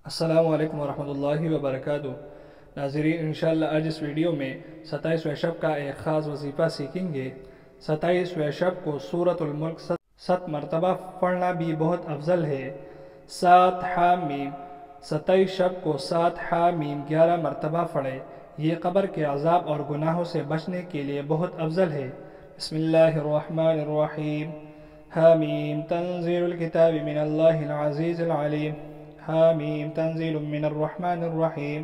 السلام علیکم ورحمۃ اللہ وبرکاتہ۔ ناظرین، انشاءاللہ آج اس ویڈیو میں 27ویں شب کا ایک خاص وظیفہ سیکھیں گے۔ 27ویں شب کو سورۃ الملک 7 مرتبہ پڑھنا بھی بہت افضل ہے۔ 7 حامیم 27 شب کو 7 حامیم 11 مرتبہ پڑھے۔ یہ قبر کے عذاب اور گناہوں سے بچنے کے لیے بہت افضل ہے۔ بسم اللہ الرحمن الرحیم۔ حامیم تنزیل الکتاب من اللہ العزیز العلیم۔ حامیم تنزیل من الرحمن الرحیم۔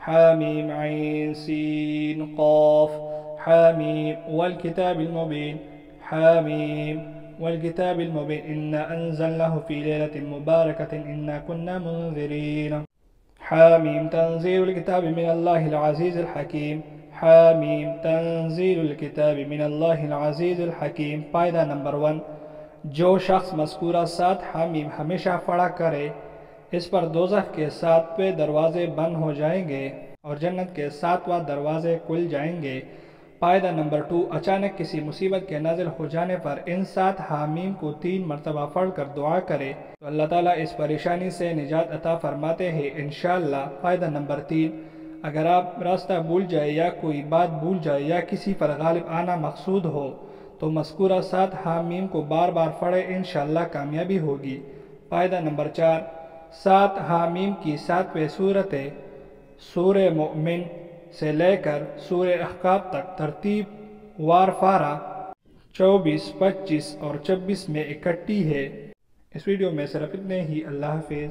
حامیم عین سین قاف۔ حامیم والکتاب المبین۔ حامیم والکتاب المبین انا انزلناه فی لیلۃ مبارکۃ انا کنا منذرین۔ حامیم تنزیل الکتاب من اللہ العزیز الحکیم۔ حامیم تنزیل الکتاب من اللہ العزیز الحکیم۔ فائدہ نمبر 1، جو شخص مذکورہ 7 حامیم ہمیشہ پڑھا کرے، اس پر دوزخ کے 7ویں دروازے بند ہو جائیں گے اور جنت کے 7واں دروازے کھل جائیں گے۔ فائدہ نمبر 2، اچانک کسی مصیبت کے نازل ہو جانے پر ان 7 حامیم کو 3 مرتبہ پڑھ کر دعا کرے تو اللہ تعالیٰ اس پریشانی سے نجات عطا فرماتے ہیں انشاءاللہ۔ فائدہ نمبر 3، اگر آپ راستہ بھول جائے یا کوئی بات بھول جائے یا کسی پر غالب آنا مقصود ہو تو مذکورہ 7 حامیم کو بار بار پڑھے، انشاءاللہ کامیابی ہوگی۔ فائدہ نمبر 4، 7 حامیم کی 7ویں صورتیں سورہ مؤمن سے لے کر سورہ احقاف تک ترتیب وار پارہ 24، 25 اور 26 میں اکٹھی ہے۔ اس ویڈیو میں صرف اتنے ہی۔ اللہ حافظ۔